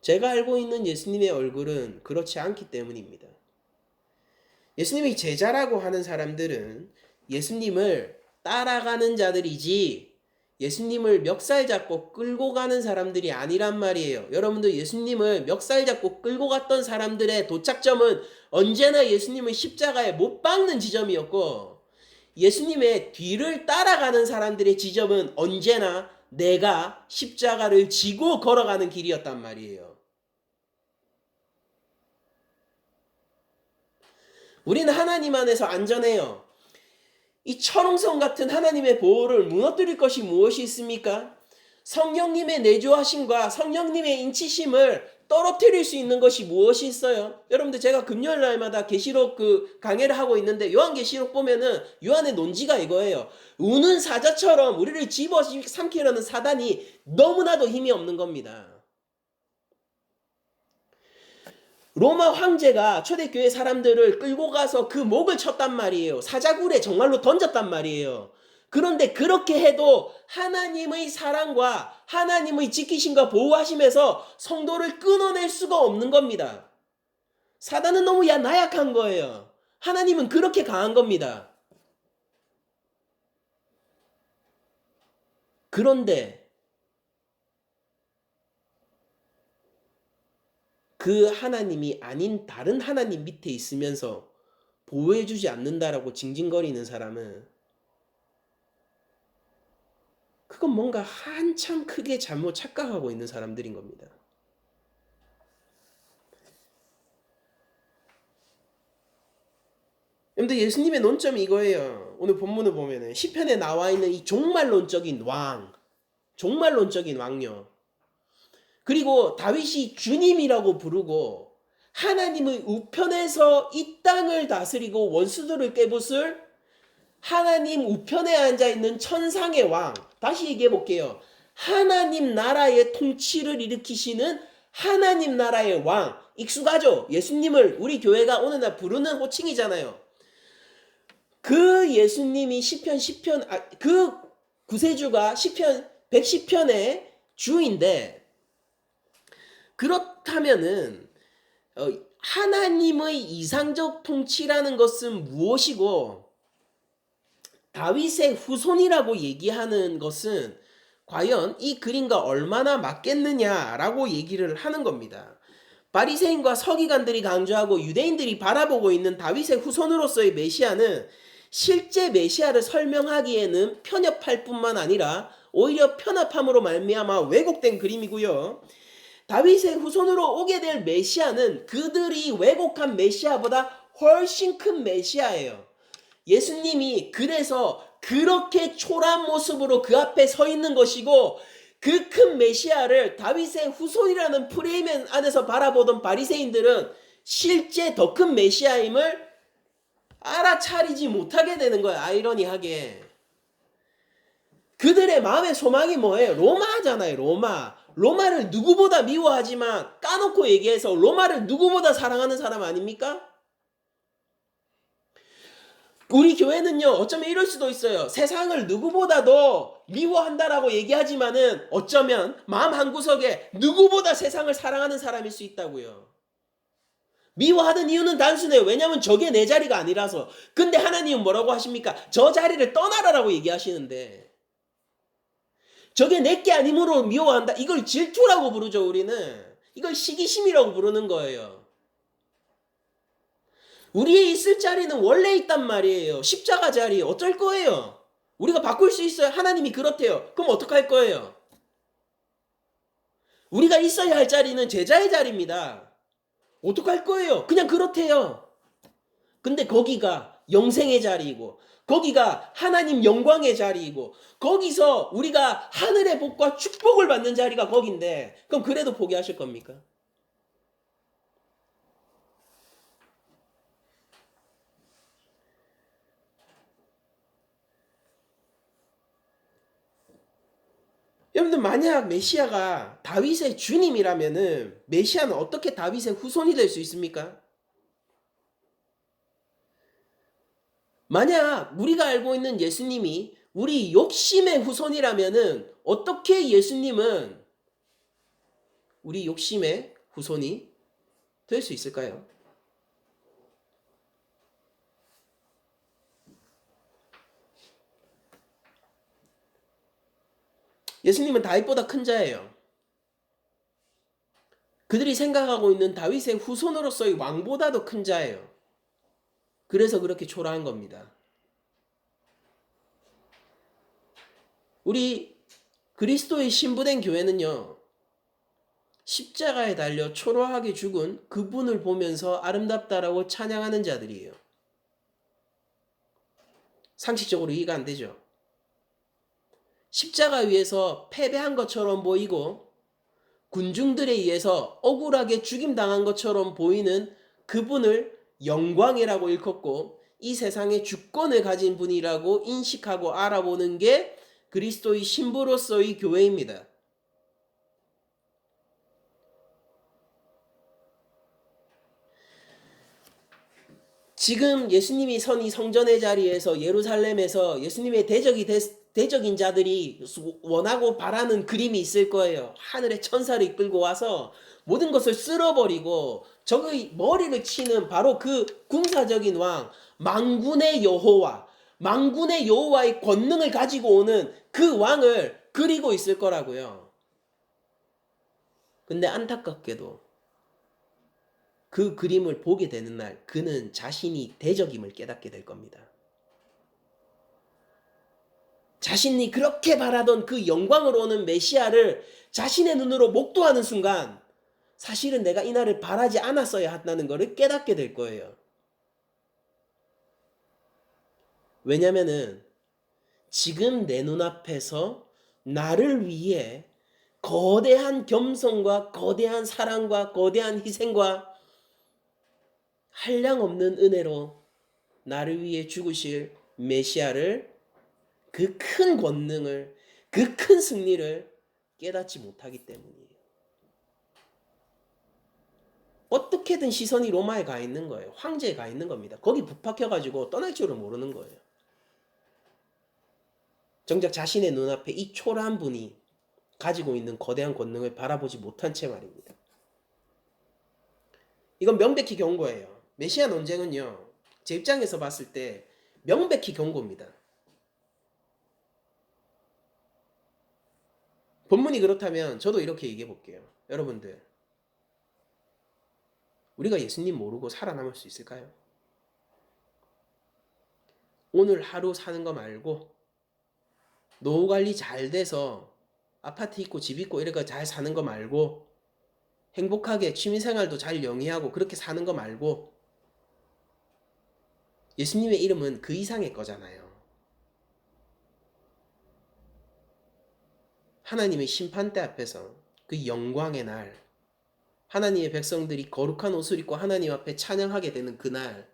제가 알고 있는 예수님의 얼굴은 그렇지 않기 때문입니다. 예수님의 제자라고 하는 사람들은 예수님을 따라가는 자들이지 예수님을 멱살 잡고 끌고 가는 사람들이 아니란 말이에요. 여러분들 예수님을 멱살 잡고 끌고 갔던 사람들의 도착점은 언제나 예수님을 십자가에 못 박는 지점이었고, 예수님의 뒤를 따라가는 사람들의 지점은 언제나 내가 십자가를 지고 걸어가는 길이었단 말이에요. 우리는 하나님 안에서 안전해요. 이 철옹성 같은 하나님의 보호를 무너뜨릴 것이 무엇이 있습니까? 성령님의 내주하심과 성령님의 인치심을 떨어뜨릴 수 있는 것이 무엇이 있어요? 여러분들 제가 금요일 날마다 계시록 강해를 하고 있는데 요한계시록 보면은 요한의 논지가 이거예요. 우는 사자처럼 우리를 집어삼키려는 사단이 너무나도 힘이 없는 겁니다. 로마 황제가 초대교회 사람들을 끌고 가서 그 목을 쳤단 말이에요. 사자굴에 정말로 던졌단 말이에요. 그런데 그렇게 해도 하나님의 사랑과 하나님의 지키심과 보호하심에서 성도를 끊어낼 수가 없는 겁니다. 사단은 너무 나약한 거예요. 하나님은 그렇게 강한 겁니다. 그런데 그 하나님이 아닌 다른 하나님 밑에 있으면서 보호해주지 않는다라고 징징거리는 사람은 그건 뭔가 한참 크게 잘못 착각하고 있는 사람들인 겁니다. 여러분들 예수님의 논점이 이거예요. 오늘 본문을 보면은 시편에 나와 있는 이 종말론적인 왕, 종말론적인 왕요. 그리고 다윗이 주님이라고 부르고 하나님의 우편에서 이 땅을 다스리고 원수들을 깨부술 하나님 우편에 앉아있는 천상의 왕. 다시 얘기해 볼게요. 하나님 나라의 통치를 일으키시는 하나님 나라의 왕. 익숙하죠? 예수님을 우리 교회가 오늘날 부르는 호칭이잖아요. 그 예수님이 그 구세주가 시편 110편의 주인데, 그렇다면은 하나님의 이상적 통치라는 것은 무엇이고 다윗의 후손이라고 얘기하는 것은 과연 이 그림과 얼마나 맞겠느냐라고 얘기를 하는 겁니다. 바리새인과 서기관들이 강조하고 유대인들이 바라보고 있는 다윗의 후손으로서의 메시아는 실제 메시아를 설명하기에는 편협할 뿐만 아니라 오히려 편협함으로 말미암아 왜곡된 그림이고요. 다윗의 후손으로 오게 될 메시아는 그들이 왜곡한 메시아보다 훨씬 큰 메시아예요. 예수님이 그래서 그렇게 초라한 모습으로 그 앞에 서 있는 것이고, 그 큰 메시아를 다윗의 후손이라는 프레임 안에서 바라보던 바리새인들은 실제 더 큰 메시아임을 알아차리지 못하게 되는 거예요. 아이러니하게. 그들의 마음의 소망이 뭐예요? 로마잖아요. 로마를 누구보다 미워하지만 까놓고 얘기해서 로마를 누구보다 사랑하는 사람 아닙니까? 우리 교회는요, 어쩌면 이럴 수도 있어요. 세상을 누구보다도 미워한다라고 얘기하지만은 어쩌면 마음 한구석에 누구보다 세상을 사랑하는 사람일 수 있다고요. 미워하는 이유는 단순해요. 왜냐하면 저게 내 자리가 아니라서. 근데 하나님은 뭐라고 하십니까? 저 자리를 떠나라라고 얘기하시는데, 저게 내게 아니므로 미워한다. 이걸 질투라고 부르죠, 우리는. 이걸 시기심이라고 부르는 거예요. 우리의 있을 자리는 원래 있단 말이에요. 십자가 자리 어쩔 거예요? 우리가 바꿀 수 있어요. 하나님이 그렇대요. 그럼 어떡할 거예요? 우리가 있어야 할 자리는 제자의 자리입니다. 어떡할 거예요? 그냥 그렇대요. 근데 거기가 영생의 자리이고 거기가 하나님 영광의 자리이고 거기서 우리가 하늘의 복과 축복을 받는 자리가 거긴데 그럼 그래도 포기하실 겁니까? 여러분들 만약 메시아가 다윗의 주님이라면은 메시아는 어떻게 다윗의 후손이 될 수 있습니까? 만약 우리가 알고 있는 예수님이 우리 욕심의 후손이라면은 어떻게 예수님은 우리 욕심의 후손이 될 수 있을까요? 예수님은 다윗보다 큰 자예요. 그들이 생각하고 있는 다윗의 후손으로서의 왕보다도 큰 자예요. 그래서 그렇게 초라한 겁니다. 우리 그리스도의 신부된 교회는요. 십자가에 달려 초라하게 죽은 그분을 보면서 아름답다라고 찬양하는 자들이에요. 상식적으로 이해가 안 되죠. 십자가 위에서 패배한 것처럼 보이고 군중들에 의해서 억울하게 죽임당한 것처럼 보이는 그분을 영광이라고 일컫고 이 세상의 주권을 가진 분이라고 인식하고 알아보는 게 그리스도의 신부로서의 교회입니다. 지금 예수님이 선 이 성전의 자리에서 예루살렘에서 예수님의 대적인 자들이 원하고 바라는 그림이 있을 거예요. 하늘의 천사를 이끌고 와서 모든 것을 쓸어버리고 적의 머리를 치는 바로 그 군사적인 왕, 만군의 여호와, 만군의 여호와의 권능을 가지고 오는 그 왕을 그리고 있을 거라고요. 근데 안타깝게도 그 그림을 보게 되는 날 그는 자신이 대적임을 깨닫게 될 겁니다. 자신이 그렇게 바라던 그 영광으로 오는 메시아를 자신의 눈으로 목도하는 순간 사실은 내가 이 날을 바라지 않았어야 한다는 것을 깨닫게 될 거예요. 왜냐면은 지금 내 눈앞에서 나를 위해 거대한 겸손과 거대한 사랑과 거대한 희생과 한량없는 은혜로 나를 위해 죽으실 메시아를 그 큰 권능을 그 큰 승리를 깨닫지 못하기 때문이에요. 어떻게든 시선이 로마에 가 있는 거예요. 황제에 가 있는 겁니다. 거기 붙박혀가지고 떠날 줄을 모르는 거예요. 정작 자신의 눈앞에 이 초라한 분이 가지고 있는 거대한 권능을 바라보지 못한 채 말입니다. 이건 명백히 경고예요. 메시아 논쟁은요. 제 입장에서 봤을 때 명백히 경고입니다. 본문이 그렇다면 저도 이렇게 얘기해 볼게요. 여러분들, 우리가 예수님 모르고 살아남을 수 있을까요? 오늘 하루 사는 거 말고 노후 관리 잘 돼서 아파트 있고 집 있고 이런 거 잘 사는 거 말고 행복하게 취미생활도 잘 영위하고 그렇게 사는 거 말고 예수님의 이름은 그 이상의 거잖아요. 하나님의 심판대 앞에서 그 영광의 날, 하나님의 백성들이 거룩한 옷을 입고 하나님 앞에 찬양하게 되는 그날,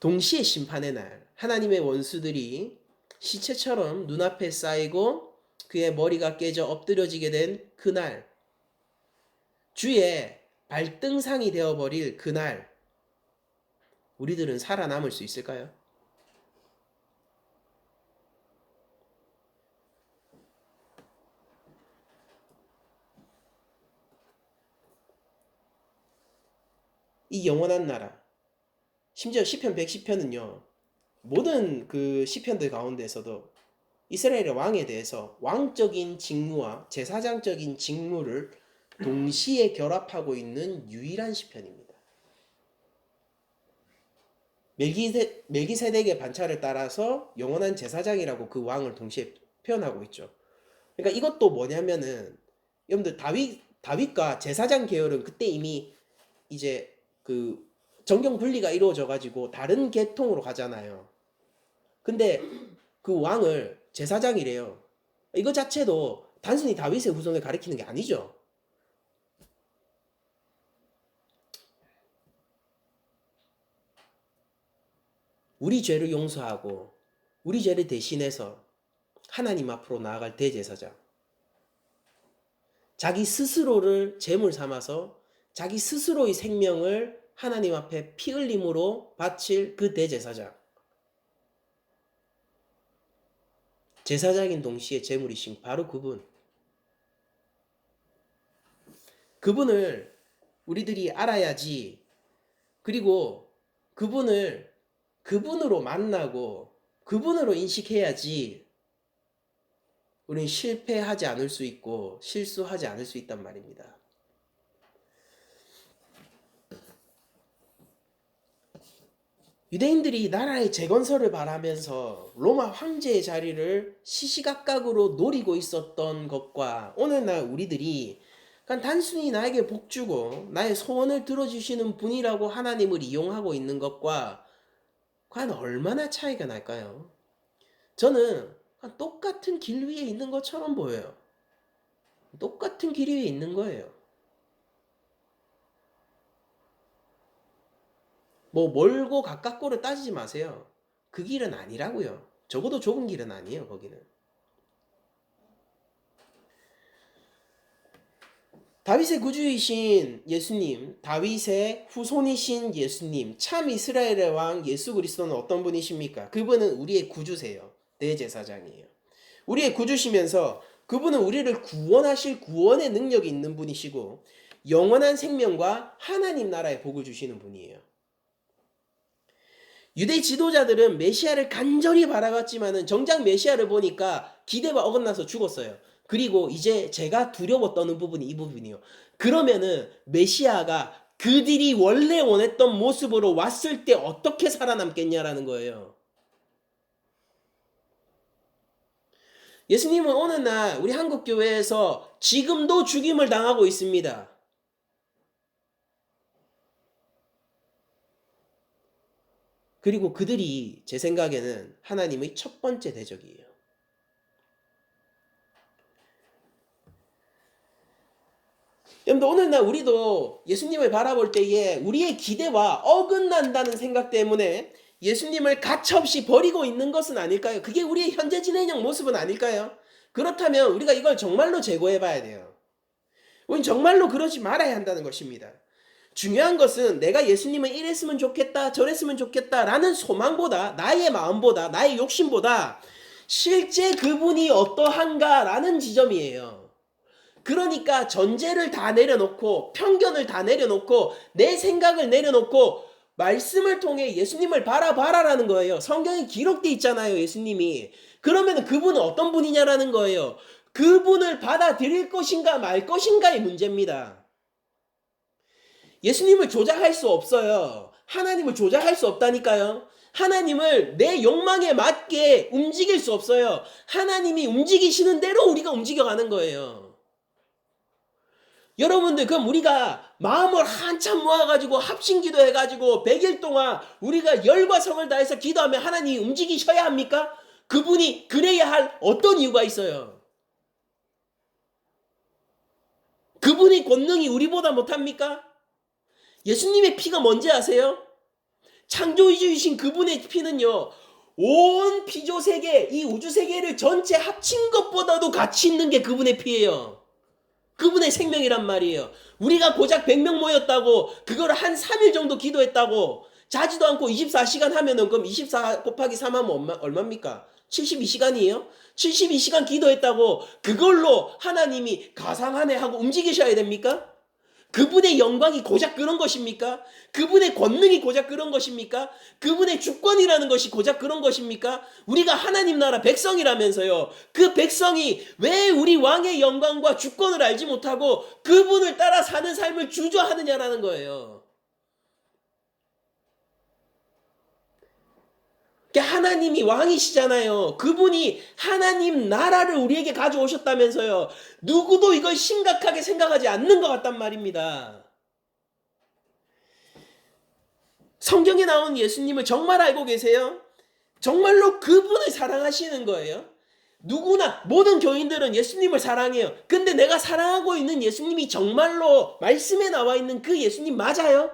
동시에 심판의 날, 하나님의 원수들이 시체처럼 눈앞에 쌓이고 그의 머리가 깨져 엎드려지게 된 그날, 주의 발등상이 되어버릴 그날, 우리들은 살아남을 수 있을까요? 이 영원한 나라, 심지어 시편 110편은요. 모든 그 시편들 가운데서도 이스라엘의 왕에 대해서 왕적인 직무와 제사장적인 직무를 동시에 결합하고 있는 유일한 시편입니다. 멜기세덱의 반차를 따라서 영원한 제사장이라고 그 왕을 동시에 표현하고 있죠. 그러니까 이것도 뭐냐면은 여러분들 다윗과 제사장 계열은 그때 이미 이제 그 정경 분리가 이루어져 가지고 다른 계통으로 가잖아요. 근데 그 왕을 제사장이래요. 이거 자체도 단순히 다윗의 후손을 가리키는 게 아니죠. 우리 죄를 용서하고 우리 죄를 대신해서 하나님 앞으로 나아갈 대제사장. 자기 스스로를 제물 삼아서 자기 스스로의 생명을 하나님 앞에 피 흘림으로 바칠 그 대제사장. 제사장인 동시에 제물이신 바로 그분. 그분을 우리들이 알아야지. 그리고 그분으로 만나고 그분으로 인식해야지 우리는 실패하지 않을 수 있고 실수하지 않을 수 있단 말입니다. 유대인들이 나라의 재건설을 바라면서 로마 황제의 자리를 시시각각으로 노리고 있었던 것과 오늘날 우리들이 그냥 단순히 나에게 복 주고 나의 소원을 들어주시는 분이라고 하나님을 이용하고 있는 것과 과연 얼마나 차이가 날까요? 저는 똑같은 길 위에 있는 것처럼 보여요. 똑같은 길 위에 있는 거예요. 뭐 멀고 가깝고를 따지지 마세요. 그 길은 아니라고요. 적어도 좁은 길은 아니에요, 거기는. 다윗의 구주이신 예수님, 다윗의 후손이신 예수님, 참 이스라엘의 왕 예수 그리스도는 어떤 분이십니까? 그분은 우리의 구주세요. 대제사장이에요. 우리의 구주시면서 그분은 우리를 구원하실 구원의 능력이 있는 분이시고 영원한 생명과 하나님 나라의 복을 주시는 분이에요. 유대 지도자들은 메시아를 간절히 바라봤지만은 정작 메시아를 보니까 기대와 어긋나서 죽었어요. 그리고 이제 제가 두려워 떠는 부분이 이 부분이요. 그러면은 메시아가 그들이 원래 원했던 모습으로 왔을 때 어떻게 살아남겠냐라는 거예요. 예수님은 어느 날 우리 한국 교회에서 지금도 죽임을 당하고 있습니다. 그리고 그들이 제 생각에는 하나님의 첫 번째 대적이에요. 여러분들 오늘날 우리도 예수님을 바라볼 때에 우리의 기대와 어긋난다는 생각 때문에 예수님을 가차없이 버리고 있는 것은 아닐까요? 그게 우리의 현재 진행형 모습은 아닐까요? 그렇다면 우리가 이걸 정말로 제거해 봐야 돼요. 우린 정말로 그러지 말아야 한다는 것입니다. 중요한 것은 내가 예수님을 이랬으면 좋겠다 저랬으면 좋겠다 라는 소망보다 나의 마음보다 나의 욕심보다 실제 그분이 어떠한가 라는 지점이에요. 그러니까 전제를 다 내려놓고 편견을 다 내려놓고 내 생각을 내려놓고 말씀을 통해 예수님을 바라봐라라는 거예요. 성경에 기록돼 있잖아요, 예수님이. 그러면 그분은 어떤 분이냐라는 거예요. 그분을 받아들일 것인가 말 것인가의 문제입니다. 예수님을 조작할 수 없어요. 하나님을 조작할 수 없다니까요. 하나님을 내 욕망에 맞게 움직일 수 없어요. 하나님이 움직이시는 대로 우리가 움직여가는 거예요. 여러분들 그럼 우리가 마음을 한참 모아가지고 합심기도 해가지고 100일 동안 우리가 열과 성을 다해서 기도하면 하나님이 움직이셔야 합니까? 그분이 그래야 할 어떤 이유가 있어요? 그분의 권능이 우리보다 못합니까? 예수님의 피가 뭔지 아세요? 창조주이신 그분의 피는요, 온 피조세계, 이 우주세계를 전체 합친 것보다도 가치 있는 게 그분의 피예요. 그분의 생명이란 말이에요. 우리가 고작 100명 모였다고 그걸 한 3일 정도 기도했다고 자지도 않고 24시간 하면은 그럼 24 곱하기 3 하면 얼마입니까? 72시간이에요? 72시간 기도했다고 그걸로 하나님이 가상하네 하고 움직이셔야 됩니까? 그분의 영광이 고작 그런 것입니까? 그분의 권능이 고작 그런 것입니까? 그분의 주권이라는 것이 고작 그런 것입니까? 우리가 하나님 나라 백성이라면서요. 그 백성이 왜 우리 왕의 영광과 주권을 알지 못하고 그분을 따라 사는 삶을 주저하느냐라는 거예요. 하나님이 왕이시잖아요. 그분이 하나님 나라를 우리에게 가져오셨다면서요. 누구도 이걸 심각하게 생각하지 않는 것 같단 말입니다. 성경에 나온 예수님을 정말 알고 계세요? 정말로 그분을 사랑하시는 거예요? 누구나 모든 교인들은 예수님을 사랑해요. 근데 내가 사랑하고 있는 예수님이 정말로 말씀에 나와 있는 그 예수님 맞아요?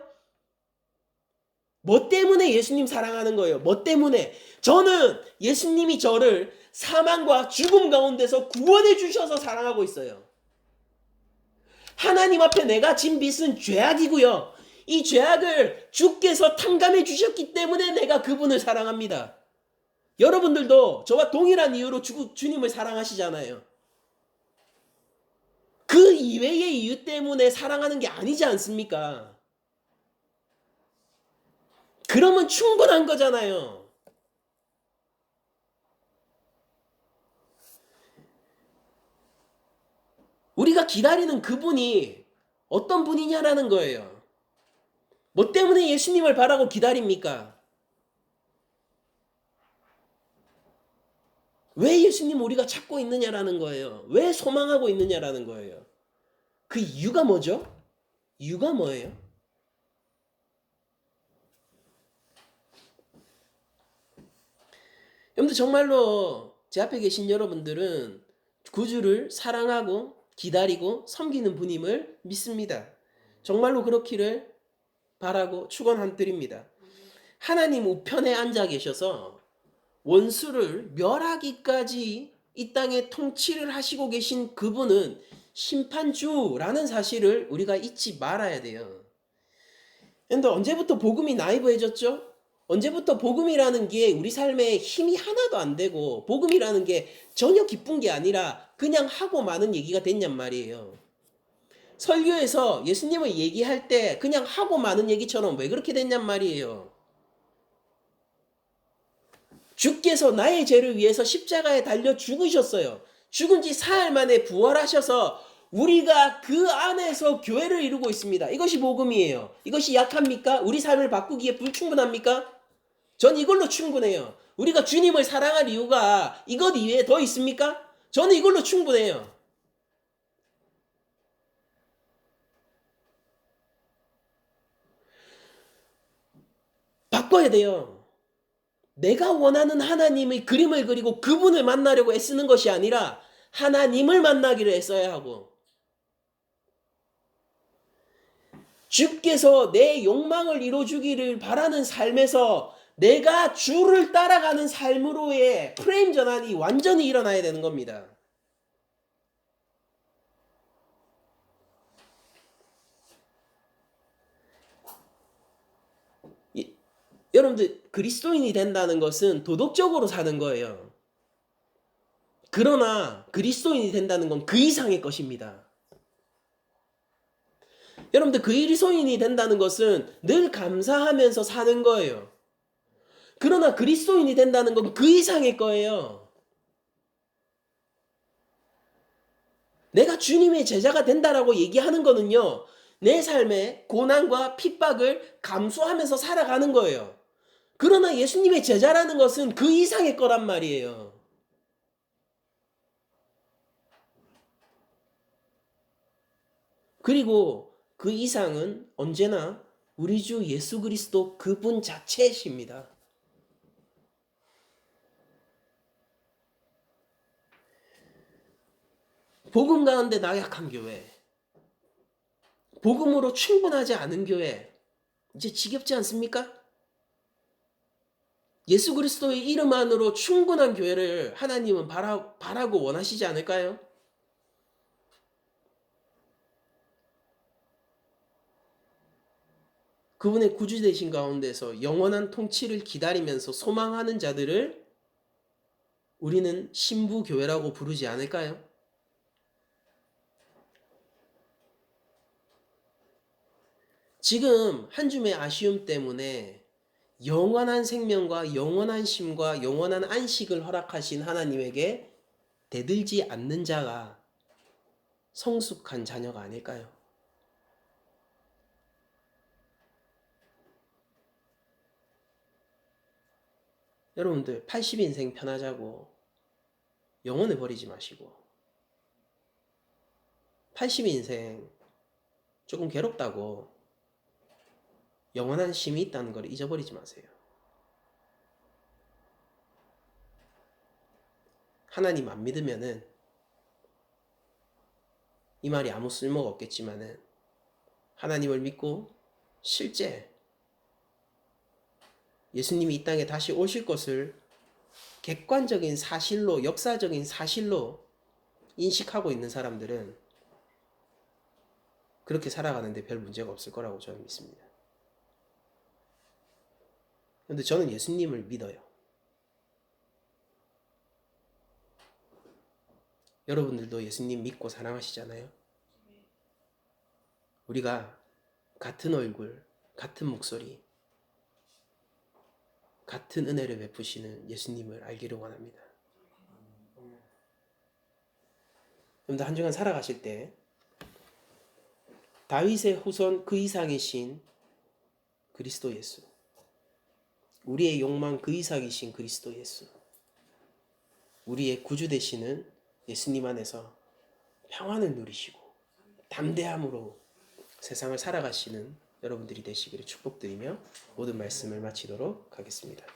뭐 때문에 예수님 사랑하는 거예요? 뭐 때문에? 저는 예수님이 저를 사망과 죽음 가운데서 구원해 주셔서 사랑하고 있어요. 하나님 앞에 내가 진 빚은 죄악이고요. 이 죄악을 주께서 탕감해 주셨기 때문에 내가 그분을 사랑합니다. 여러분들도 저와 동일한 이유로 주님을 사랑하시잖아요. 그 이외의 이유 때문에 사랑하는 게 아니지 않습니까? 그러면 충분한 거잖아요. 우리가 기다리는 그분이 어떤 분이냐라는 거예요. 뭐 때문에 예수님을 바라고 기다립니까? 왜 예수님 우리가 찾고 있느냐라는 거예요. 왜 소망하고 있느냐라는 거예요. 그 이유가 뭐죠? 이유가 뭐예요? 여러분들 정말로 제 앞에 계신 여러분들은 구주를 사랑하고 기다리고 섬기는 분임을 믿습니다. 정말로 그렇기를 바라고 축원드립니다. 하나님 우편에 앉아 계셔서 원수를 멸하기까지 이 땅에 통치를 하시고 계신 그분은 심판주라는 사실을 우리가 잊지 말아야 돼요. 그런데 언제부터 복음이 나이브해졌죠? 언제부터 복음이라는 게 우리 삶에 힘이 하나도 안 되고 복음이라는 게 전혀 기쁜 게 아니라 그냥 하고 마는 얘기가 됐냔 말이에요. 설교에서 예수님을 얘기할 때 그냥 하고 마는 얘기처럼 왜 그렇게 됐냔 말이에요. 주께서 나의 죄를 위해서 십자가에 달려 죽으셨어요. 죽은 지 사흘 만에 부활하셔서 우리가 그 안에서 교회를 이루고 있습니다. 이것이 복음이에요. 이것이 약합니까? 우리 삶을 바꾸기에 불충분합니까? 전 이걸로 충분해요. 우리가 주님을 사랑할 이유가 이것 이외에 더 있습니까? 저는 이걸로 충분해요. 바꿔야 돼요. 내가 원하는 하나님의 그림을 그리고 그분을 만나려고 애쓰는 것이 아니라 하나님을 만나기를 애써야 하고 주께서 내 욕망을 이루어주기를 바라는 삶에서 내가 주를 따라가는 삶으로의 프레임 전환이 완전히 일어나야 되는 겁니다. 여러분들 그리스도인이 된다는 것은 도덕적으로 사는 거예요. 그러나 그리스도인이 된다는 건 그 이상의 것입니다. 여러분들 그리스도인이 된다는 것은 늘 감사하면서 사는 거예요. 그러나 그리스도인이 된다는 건 그 이상의 거예요. 내가 주님의 제자가 된다라고 얘기하는 거는요. 내 삶의 고난과 핍박을 감수하면서 살아가는 거예요. 그러나 예수님의 제자라는 것은 그 이상의 거란 말이에요. 그리고 그 이상은 언제나 우리 주 예수 그리스도 그분 자체이십니다. 복음 가운데 나약한 교회, 복음으로 충분하지 않은 교회, 이제 지겹지 않습니까? 예수 그리스도의 이름 안으로 충분한 교회를 하나님은 바라고 원하시지 않을까요? 그분의 구주되신 가운데서 영원한 통치를 기다리면서 소망하는 자들을 우리는 신부교회라고 부르지 않을까요? 지금 한 줌의 아쉬움 때문에 영원한 생명과 영원한 쉼과 영원한 안식을 허락하신 하나님에게 대들지 않는 자가 성숙한 자녀가 아닐까요? 여러분들 80인생 편하자고 영혼을 버리지 마시고 80인생 조금 괴롭다고 영원한 쉼이 있다는 걸 잊어버리지 마세요. 하나님 안 믿으면은 이 말이 아무 쓸모가 없겠지만은 하나님을 믿고 실제 예수님이 이 땅에 다시 오실 것을 객관적인 사실로, 역사적인 사실로 인식하고 있는 사람들은 그렇게 살아가는데 별 문제가 없을 거라고 저는 믿습니다. 그런데 저는 예수님을 믿어요. 여러분들도 예수님 믿고 사랑하시잖아요. 우리가 같은 얼굴, 같은 목소리, 같은 은혜를 베푸시는 예수님을 알기를 원합니다. 여러분들 한 주간 살아가실 때 다윗의 후손 그 이상이신 그리스도 예수, 우리의 욕망 그 이상이신 그리스도 예수, 우리의 구주 되시는 예수님 안에서 평안을 누리시고 담대함으로 세상을 살아가시는 여러분들이 되시기를 축복드리며 모든 말씀을 마치도록 하겠습니다.